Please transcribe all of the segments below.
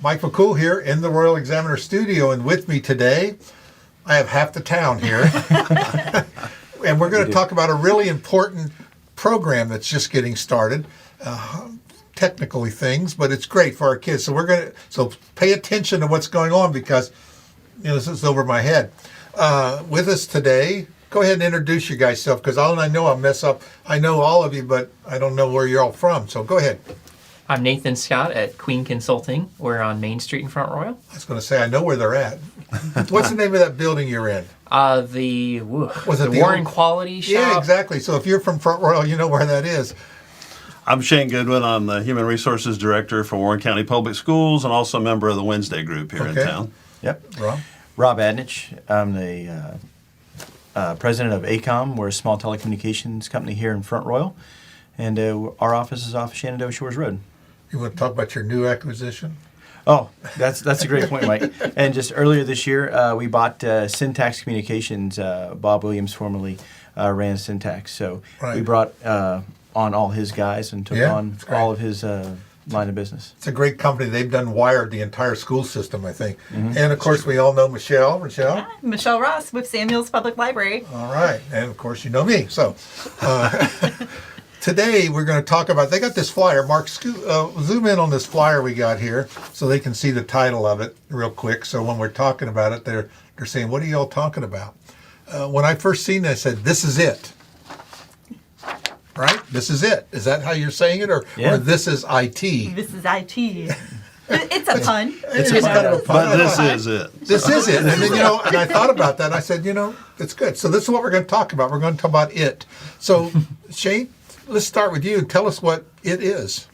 Mike McCool here in the Royal Examiner studio, and with me today, I have half the town here. And we're going to talk about a really important program that's just getting started. Technically things, but it's great for our kids. So pay attention to what's going on because this is over my head. With us today, go ahead and introduce you guys self because I know I'll mess up. I know all of you, but I don't know where you're all from. So go ahead. I'm Nathan Scott at Queen Consulting. We're on Main Street in Front Royal. I was going to say, I know where they're at. What's the name of that building you're in? The Warren Quality Shop. Yeah, exactly. So if you're from Front Royal, you know where that is. I'm Shane Goodwin. I'm the Human Resources Director for Warren County Public Schools and also a member of the Wednesday group here in town. Yep. Rob Adanitsch. I'm the president of ACOM. We're a small telecommunications company here in Front Royal. And our office is off Shenandoah Shores Road. You want to talk about your new acquisition? Oh, that's a great point, Mike. And just earlier this year, we bought Syntax Communications. Bob Williams formerly ran Syntax. So we brought on all his guys and took on all of his line of business. It's a great company. They've done wired the entire school system, I think. Mm-hmm. And, of course, we all know Michelle. Michelle? Yeah, Michelle Ross with Samuel's Public Library. All right. And, of course, you know me. So today we're going to talk about, they got this flyer. Mark, zoom in on this flyer we got here so they can see the title of it real quick. So when we're talking about it, they're saying, what are y'all talking about? When I first seen it, I said, this is it. Right? This is it. Is that how you're saying it? Or this is IT? This is IT. It's a pun. It's kind of a pun. But this is it. This is it. And then, and I thought about that. And I said, it's good. So this is what we're going to talk about. We're going to talk about it. So, Shane, let's start with you. Tell us what it is.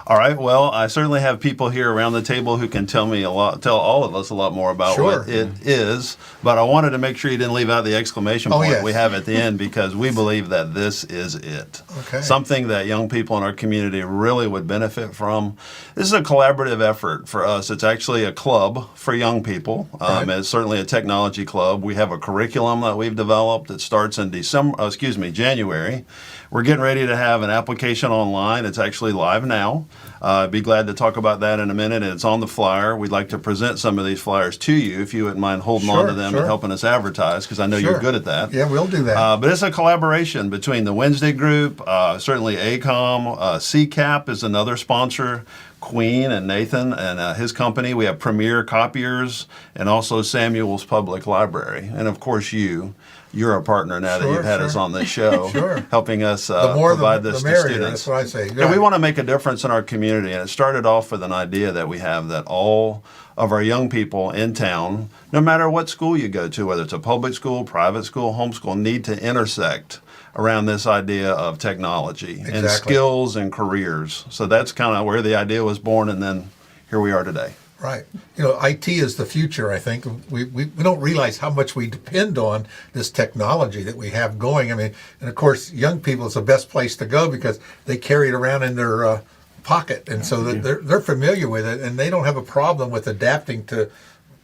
All right. Well, I certainly have people here around the table who can tell all of us a lot more about what it is. But I wanted to make sure you didn't leave out the exclamation point we have at the end because we believe that this is it. Okay. Something that young people in our community really would benefit from. This is a collaborative effort for us. It's actually a club for young people. It's certainly a technology club. We have a curriculum that we've developed that starts in January. We're getting ready to have an application online. It's actually live now. I'd be glad to talk about that in a minute. It's on the flyer. We'd like to present some of these flyers to you if you wouldn't mind holding on to them and helping us advertise because I know you're good at that. Yeah, we'll do that. But it's a collaboration between the Wednesday group, certainly ACOM, CCAP is another sponsor, Queen and Nathan and his company. We have Premier Copiers and also Samuel's Public Library. And, of course, you're a partner now that you've had us on this show, helping us provide this to students. That's what I say. And we want to make a difference in our community. And it started off with an idea that we have that all of our young people in town, no matter what school you go to, whether it's a public school, private school, homeschool, need to intersect around this idea of technology and skills and careers. So that's kind of where the idea was born, and then here we are today. Right. IT is the future, I think. We don't realize how much we depend on this technology that we have going. I mean, and of course, young people, it's the best place to go because they carry it around in their pocket. And so they're familiar with it, and they don't have a problem with adapting to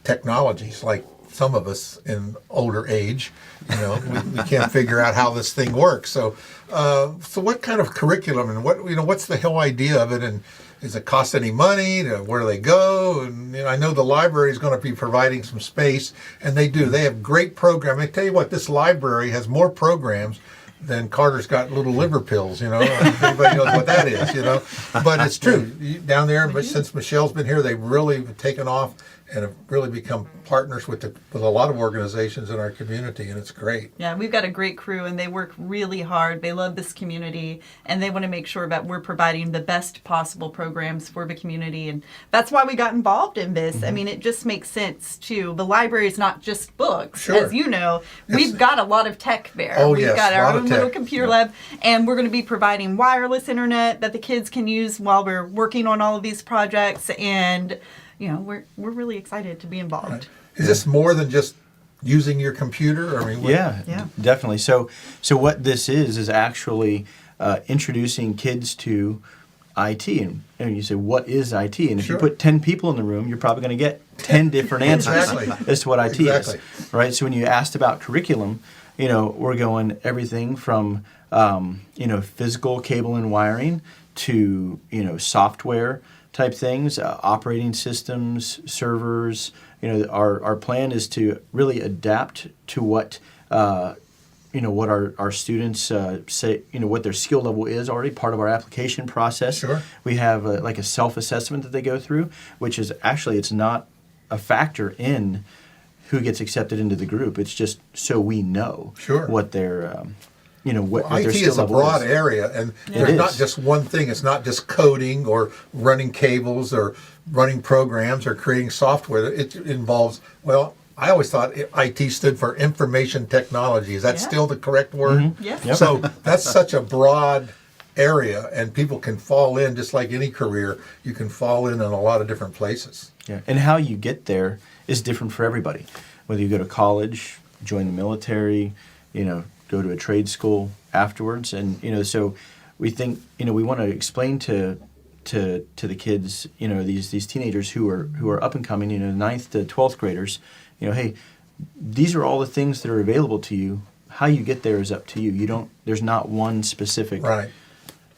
technologies like some of us in older age. We can't figure out how this thing works. So what kind of curriculum and what's the whole idea of it? And does it cost any money? Where do they go? And I know the library is going to be providing some space, and they do. They have great programs. I tell you what, this library has more programs than Carter's got little liver pills. Everybody knows what that is. But it's true down there. But since Michelle's been here, they've really taken off and have really become partners with a lot of organizations in our community, and it's great. Yeah, we've got a great crew, and they work really hard. They love this community, and they want to make sure that we're providing the best possible programs for the community, and that's why we got involved in this. Mm-hmm. I mean, it just makes sense, too. The library is not just books. As you know, we've got a lot of tech there. We've got our own little computer lab, and we're going to be providing wireless internet that the kids can use while we're working on all of these projects, and we're really excited to be involved. Right. Is this more than just using your computer? Yeah, definitely. So what this is actually introducing kids to IT. And you say, what is IT? And if you put 10 people in the room, you're probably going to get 10 different answers as to what IT is. Right? So when you asked about curriculum, we're going everything from, physical cable and wiring to, software type things, operating systems, servers. Our plan is to really adapt to what what our students say, what their skill level is already part of our application process. Sure. We have like a self-assessment that they go through, which is actually, it's not a factor in who gets accepted into the group. It's just so we know what their what their IT skill is a level broad is. area, and It there's not is. just one thing. It's not just coding or running cables or running programs or creating software. It involves, well, I always thought IT stood for information technology. Is that Yeah. still the correct word? Mm-hmm. Yes. Yep. So that's such a broad area, and people can fall in, just like any career, you can fall in a lot of different places. Yeah, and how you get there is different for everybody. Whether you go to college, join the military, go to a trade school afterwards, and so we think we want to explain to the kids, these teenagers who are up and coming, 9th to 12th graders, hey, these are all the things that are available to you. How you get there is up to you. There's not one specific Right.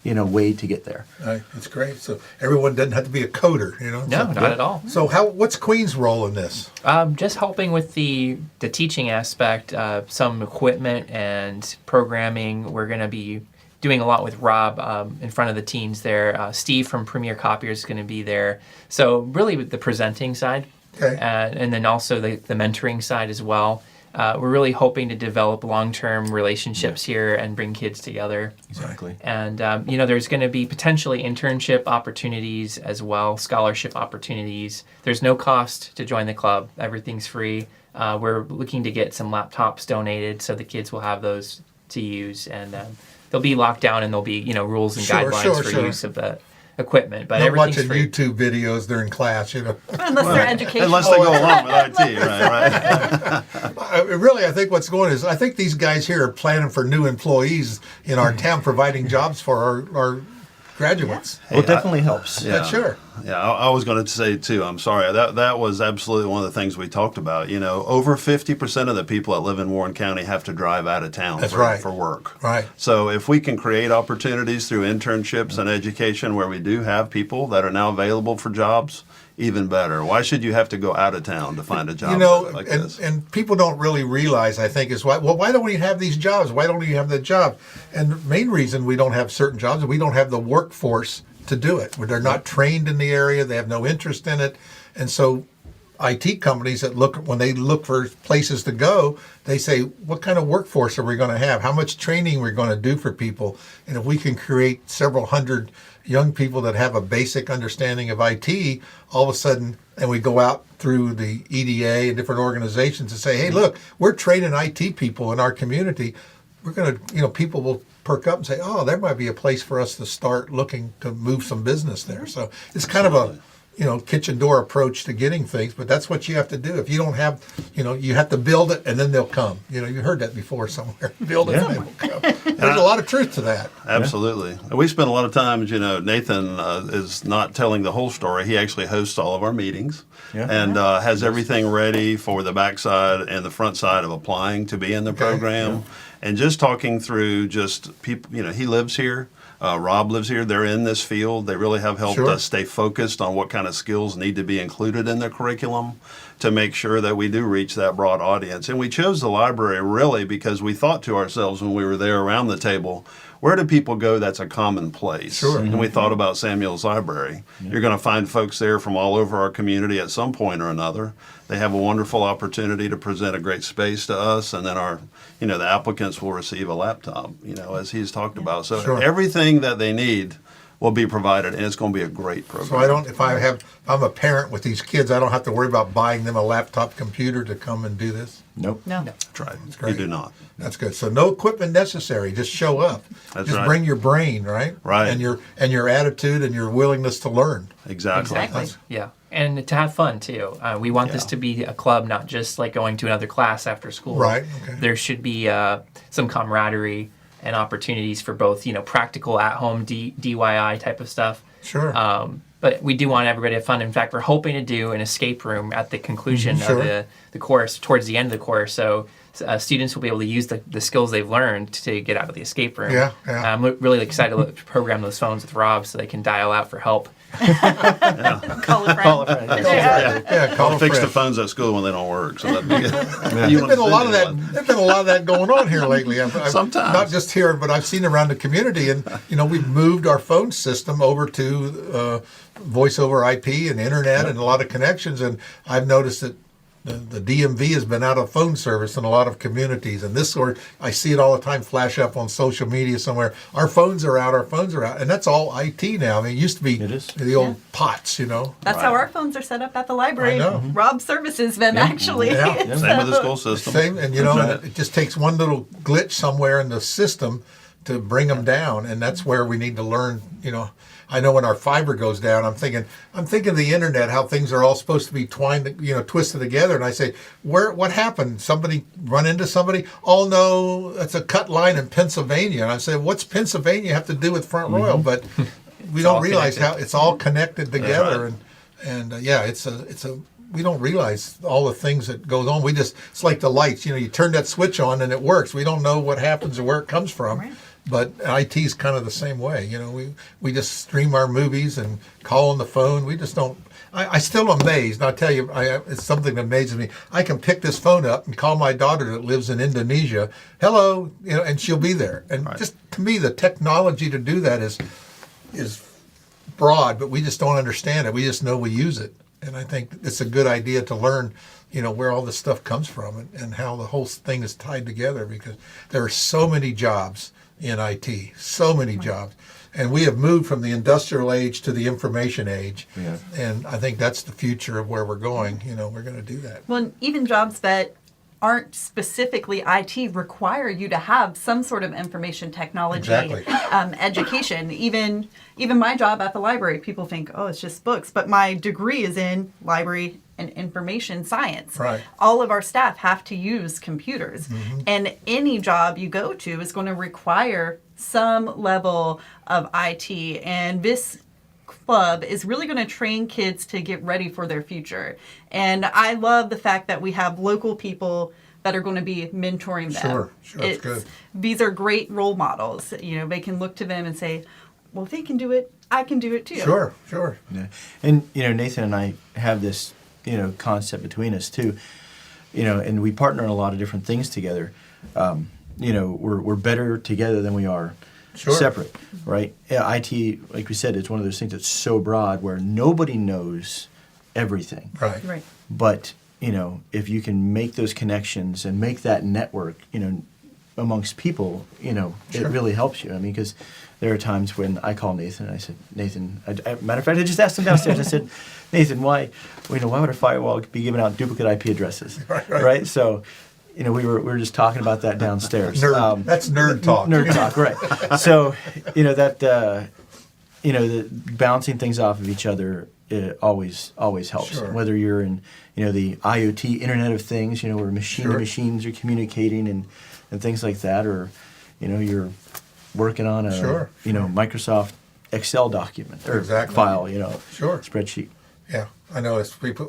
Way to get there. Right. That's great. So everyone doesn't have to be a coder, No, So- not at all. So what's Queen's role in this? Just helping with the teaching aspect, some equipment and programming. We're going to be doing a lot with Rob in front of the teens there. Steve from Premier Copiers is going to be there. So really with the presenting side, Okay. and then also the mentoring side as well. We're really hoping to develop long-term relationships here and bring kids together. Exactly. And there's going to be potentially internship opportunities as well, scholarship opportunities. There's no cost to join the club. Everything's free. We're looking to get some laptops donated so the kids will have those to use, and they'll be locked down, and there'll be rules and guidelines for use of the equipment. But Not everything's watching free. YouTube videos during class, Unless they're educational. Unless they go along with IT, right? Really, I think what's going is I think these guys here are planning for new employees in our town, providing jobs for our graduates. Well, it definitely helps. Yeah, sure. Yeah, I was going to say too. I'm sorry. That was absolutely one of the things we talked about. Over 50% of the people that live in Warren County have to drive out of town That's right. for work. Right. So if we can create opportunities through internships and education where we do have people that are now available for jobs, even better. Why should you have to go out of town to find a job like this? And people don't really realize, I think, is why don't we have these jobs? Why don't we have the job? And the main reason we don't have certain jobs is we don't have the workforce to do it. They're not trained in the area. They have no interest in it. And so IT companies when they look for places to go, they say, what kind of workforce are we going to have? How much training we're going to do for people? And if we can create several hundred young people that have a basic understanding of IT, all of a sudden, and we go out through the EDA and different organizations and say, hey, look, we're training IT people in our community. We're going to, people will perk up and say, oh, there might be a place for us to start looking to move some business there. So it's kind of a kitchen door approach to getting things, but that's what you have to do. If you don't have, you have to build it and then they'll come. You heard that before somewhere. Build it and they will come. There's a lot of truth to that. Absolutely. We spend a lot of times, Nathan is not telling the whole story. He actually hosts all of our meetings and has everything ready for the backside and the front side of applying to be in the program. Yeah. And just talking through just people, he lives here. Rob lives here. They're in this field. They really have helped us stay focused on what kind of skills need to be included in their curriculum to make sure that we do reach that broad audience. And we chose the library really because we thought to ourselves when we were there around the table, where do people go that's a common place? Sure. And we thought about Samuel's Library. Yeah. You're going to find folks there from all over our community at some point or another. They have a wonderful opportunity to present a great space to us, and then the applicants will receive a laptop, as he's talked about. So everything that they need will be provided, and it's going to be a great program. So if I'm a parent with these kids, I don't have to worry about buying them a laptop computer to come and do this? Nope. No. That's right. That's great. You do not. That's good. So no equipment necessary. Just show up. That's just right. Bring your brain, right? Right. And your attitude and your willingness to learn. Exactly. Yeah. And to have fun too. We want this to be a club, not just like going to another class after school. Right. Okay. There should be some camaraderie and opportunities for both, practical at-home DIY type of stuff. Sure. But we do want everybody to have fun. In fact, we're hoping to do an escape room at the conclusion of the course, towards the end of the course. So students will be able to use the skills they've learned to get out of the escape room. Yeah, yeah. I'm really excited to program those phones with Rob so they can dial out for help. Call a friend. Call a friend. Yeah, call a Fix the friend. phones at school when they don't work. So that'd be good. There's been a lot of that. There's been a lot of that going on here lately. Sometimes. Not just here, but I've seen around the community, and we've moved our phone system over to voice over IP and internet and a lot of connections, and I've noticed that the DMV has been out of phone service in a lot of communities, and this sort I see it all the time flash up on social media somewhere. Our phones are out, and that's all IT now. I mean, it used to be It is. the old POTS, That's how our phones are set up at the library. I know. Rob services them actually. Yeah. Same with the school system. Same, and it just takes one little glitch somewhere in the system to bring them down, and that's where we need to learn. I know when our fiber goes down, I'm thinking of the internet, how things are all supposed to be twisted together, and I say, what happened? Somebody run into somebody? Oh no, that's a cut line in Pennsylvania. And I say, what's Pennsylvania have to do with Front Royal? But we don't realize how it's all connected together, right. and we don't realize all the things that goes on. It's like the lights. You turn that switch on and it works. We don't know what happens or where it comes from. Right. But IT is kind of the same way. We just stream our movies and call on the phone. We just don't. I still am amazed. And I'll tell you, it's something that amazes me. I can pick this phone up and call my daughter that lives in Indonesia. Hello, and she'll be there. And just to me, the technology to do that is broad, but we just don't understand it. We just know we use it. And I think it's a good idea to learn, where all this stuff comes from and how the whole thing is tied together, because there are so many jobs in IT, so many jobs. And we have moved from the industrial age to the information age. Yeah. And I think that's the future of where we're going. We're going to do that. Well, and even jobs that aren't specifically IT require you to have some sort of information technology Exactly. education. Even my job at the library, people think, oh, it's just books. But my degree is in library and information science. Right. All of our staff have to use computers. Mm-hmm. And any job you go to is going to require some level of IT. And this club is really going to train kids to get ready for their future. And I love the fact that we have local people that are going to be mentoring them. Sure, it's good. These are great role models. They can look to them and say, well, if they can do it, I can do it too. Sure. Yeah. And Nathan and I have this concept between us too, and we partner in a lot of different things together. We're better together than we are separate, right? Yeah, IT, like we said, it's one of those things that's so broad where nobody knows everything. Right. But if you can make those connections and make that network, amongst people, it really helps you. I mean, because there are times when I call Nathan and I said, Nathan, matter of fact, I just asked him downstairs. I said, Nathan, why would a firewall be giving out duplicate IP addresses? Right? So, we were just talking about that downstairs. That's nerd talk. Nerd talk, right? So, the bouncing things off of each other always helps. Sure. Whether you're in the IoT Internet of Things, where machine to machines are communicating and things like that, or you're working on a Microsoft Excel document or file, spreadsheet. Yeah, I know.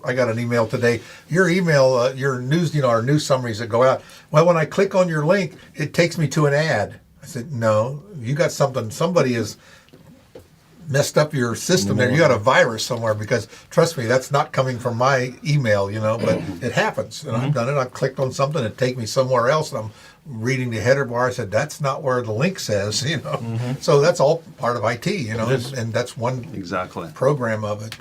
I got an email today. Your email, your news, our news summaries that go out. Well, when I click on your link, it takes me to an ad. I said, no, you got something. Somebody has messed up your system there. You got a virus somewhere, because trust me, that's not coming from my email, but it happens. And I've done it. I've clicked on something. It take me somewhere else, and I'm reading the header bar. I said, that's not where the link says, So that's all part of IT, and that's one program of it.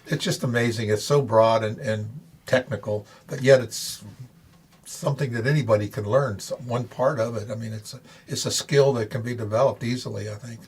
It's just amazing. It's so broad and technical, but yet it's something that anybody can learn. One part of it. I mean, it's a skill that can be developed easily, I think.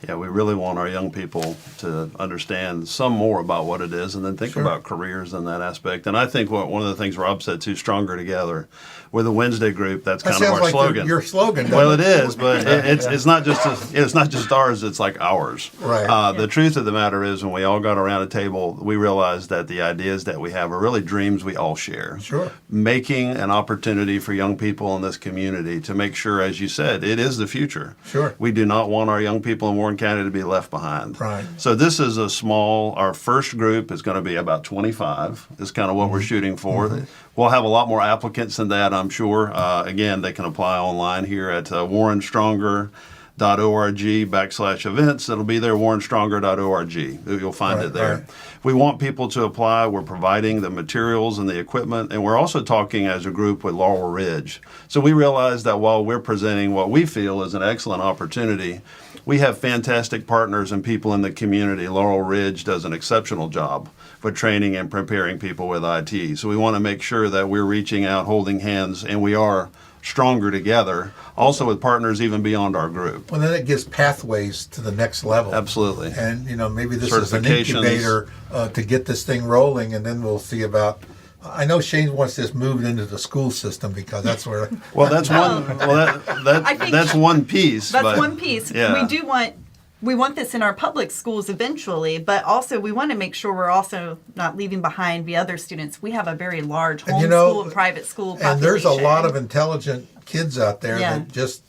Yeah, we really want our young people to understand some more about what it is, and then think about careers in that aspect. And I think one of the things Rob said too, stronger together. With the Wednesday group, that's kind of our slogan. Your slogan. Well, it is, but it's not just ours. It's like ours. Right. The truth of the matter is, when we all got around a table, we realized that the ideas that we have are really dreams we all share. Sure. Making an opportunity opportunity for young people in this community to make sure, as you said, it is the future. Sure. We do not want our young people in Warren County to be left behind. Right. So this is our first group is going to be about 25 is kind of what we're shooting for. We'll have a lot more applicants than that, I'm sure. Again, they can apply online here at warrenstronger.org/events. It'll be there, warrenstronger.org. You'll find Right, it there. right. We want people to apply. We're providing the materials and the equipment, and we're also talking as a group with Laurel Ridge. So we realize that while we're presenting what we feel is an excellent opportunity, we have fantastic partners and people in the community. Laurel Ridge does an exceptional job for training and preparing people with IT. So we want to make sure that we're reaching out, holding hands, and we are stronger together, also with partners even beyond our group. Well, then it gives pathways to the next level. Absolutely. And, maybe this is an Certifications. incubator to get this thing rolling, and then we'll see about. I know Shane wants this moved into the school system because that's where. Well, that's one. Well, I think that's one piece. That's but- one piece. Yeah. We want this in our public schools eventually, but also we want to make sure we're also not leaving behind the other students. We have a very large And, homeschool and private school population. And there's a lot of intelligent kids out there Yeah. that just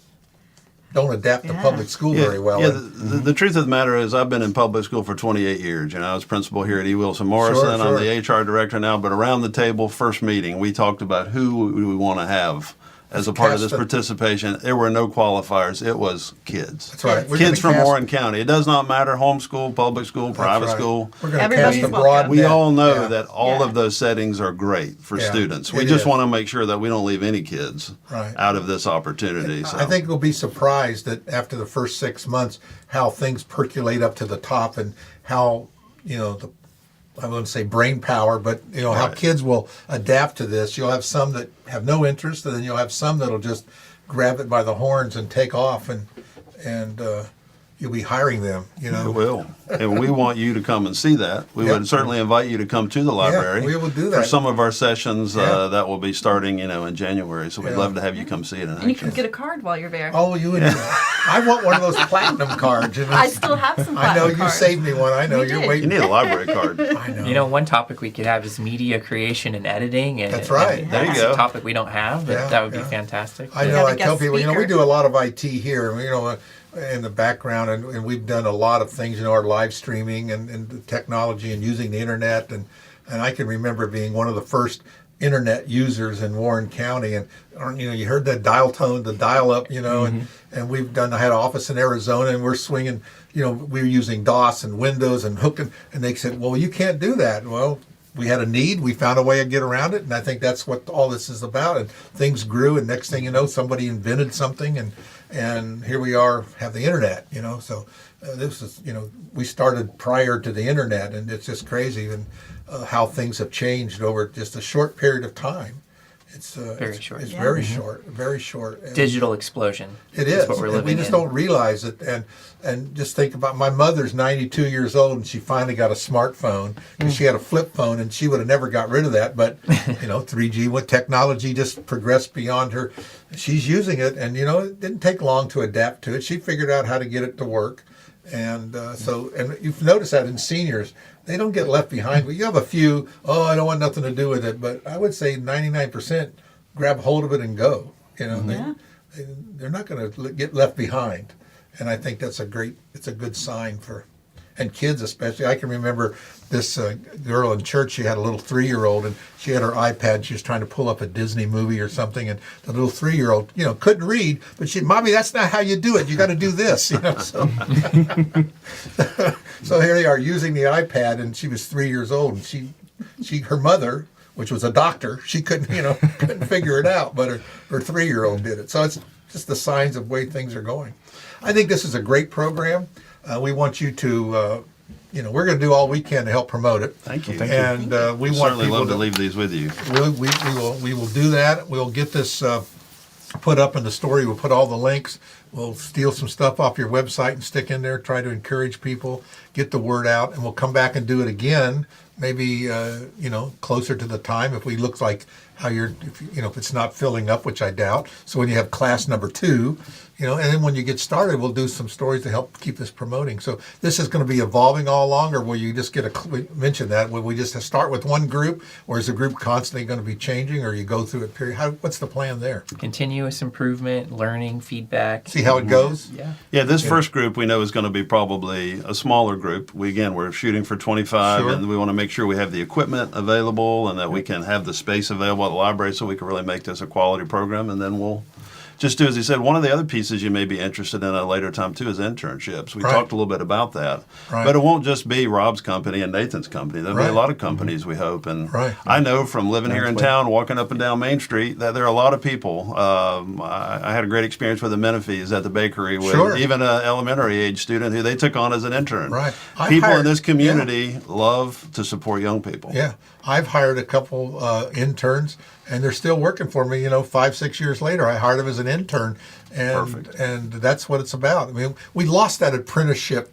don't adapt to Yeah. public school very well. Yeah, And- the truth of the matter is, I've been in public school for 28 years. I was principal here at E. Wilson Morrison. Sure, I'm sure. the HR director now. But around the table, first meeting, we talked about who we want to have as a part of this Cast a- participation. There were no qualifiers. It was kids. That's right. We're Kids gonna from cast- Warren County. It does not matter homeschool, public school, That's private right. school. We're going to Everybody's cast a welcome. broad We net. all know Yeah. that all Yeah. of those settings are great for Yeah, students. We it just is. want to make sure that we don't leave any kids Right. out of this opportunity. So. I think we'll be surprised that after the first 6 months, how things percolate up to the top and how, I wouldn't say brain power, but how Right. kids will adapt to this. You'll have some that have no interest, and then you'll have some that'll just grab it by the horns and take off, and you'll be hiring them. We will. And we want you to come and see that. We Yep. would certainly invite you to come to the library. we will do For that. some of our sessions Yeah. that will be starting, in January. So we'd Yeah. love to have you come see it in And you action. can get a card while you're there. Oh, you would. I want one of those platinum cards. I still have some I know platinum you cards. saved me one. I know You you're did. You waiting. need a library card. I know. One topic we could have is media creation and editing. And That's right. and There you that's go. a topic we don't have, but Yeah, that would be yeah. fantastic. I We know. have a I tell guest people, we speaker. do a lot of IT here, in the background, and we've done a lot of things, our live streaming and the technology and using the internet, and I can remember being one of the first internet users in Warren County, and you heard that dial tone, the dial up, and I had an office in Arizona, and we're swinging, we were using DOS and Windows and hooking, and they said, well, you can't do that. Well, we had a need, we found a way to get around it, and I think that's what all this is about. And things grew, and next thing you know, somebody invented something, and here we are, have the internet. So this is, we started prior to the internet, and it's just crazy, and how things have changed over just a short period of time. It's Very short. It's Yeah. very short, very short. And Digital explosion. it is. what we're And living we just in. don't realize it. And just think about, my mother's 92 years old, and she finally got a smartphone. And she had a flip phone, and she would have never got rid of that. But 3G, what technology just progressed beyond her. She's using it, and it didn't take long to adapt to it. She figured out how to get it to work. And and you've noticed that in seniors, they don't get left behind. You have a few, I don't want nothing to do with it, but I would say 99% grab hold of it and go. They're not going to get left behind, and I think it's a good sign and kids especially. I can remember this girl in church. She had a little 3-year-old, and she had her iPad. She was trying to pull up a Disney movie or something, and the little 3-year-old, couldn't read, but Mommy, that's not how you do it. You got to do this, So, so here they are using the iPad, and she was 3 years old, and her mother, which was a doctor, she couldn't, couldn't figure it out, but her 3-year-old did it. So it's just the signs of way things are going. I think this is a great program. We want you to, we're going to do all we can to help promote it. Thank you. And we want Certainly people love to leave these with you. we will do that. We'll get this put up in the story. We'll put all the links. We'll steal some stuff off your website and stick in there. Try to encourage people, get the word out, and we'll come back and do it again maybe closer to the time if we look like how if it's not filling up, which I doubt. So when you have class number 2, and then when you get started, we'll do some stories to help keep this promoting. So this is going to be evolving all along, or will you just mention that? Will we just start with one group, or is the group constantly going to be changing, or you go through it period? What's the plan there? Continuous improvement, learning, feedback. See how it goes? Yeah. This first group we know is going to be probably a smaller group. We're shooting for 25, Sure. and we want to make sure we have the equipment available and that we can have the space available at the library so we can really make this a quality program. And then we'll just do, as he said, one of the other pieces you may be interested in at a later time, too, is internships. We Right. talked a little bit about that. Right. But it won't just be Rob's company and Nathan's company. There'll be Right. a lot of companies, we hope. And Right. I know from living here in town, walking up and down Main Street, that there are a lot of people. I had a great experience with the Menifees at the bakery with Sure. even an elementary age student who they took on as an intern. Right. I've People in hired- this community love to support young people. Yeah, I've hired a couple interns, and they're still working for me. 5, 6 years later, I hired them as an intern, Perfect. and that's what it's about. I mean, we lost that apprenticeship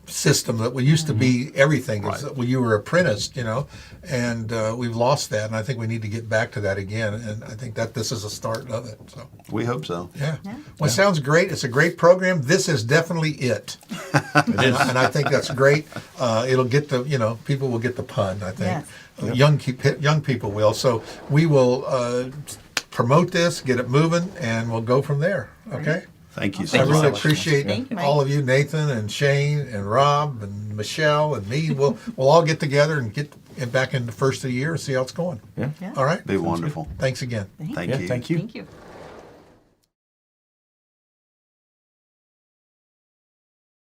system that we used to be everything. Is that you were apprenticed, and we've lost that, and I think we need to get back to that again. And I think that this is a start of it. So. We hope so. Yeah. Well, it sounds great. It's a great program. This is definitely it. And I think that's great. It'll get people will get the pun, I think. Yes. Young people will. So we will promote this, get it moving, and we'll go from there. Okay? Thank you so I Thank you much. really so much. appreciate Thank you, all of you, Nathan and Shane and Rob and Michelle and me. We'll all get together and get back in the first of the year and see how it's going. Yeah. Yeah. All right? Be wonderful. Thanks again. Thank Yeah, you. thank you. Thank you.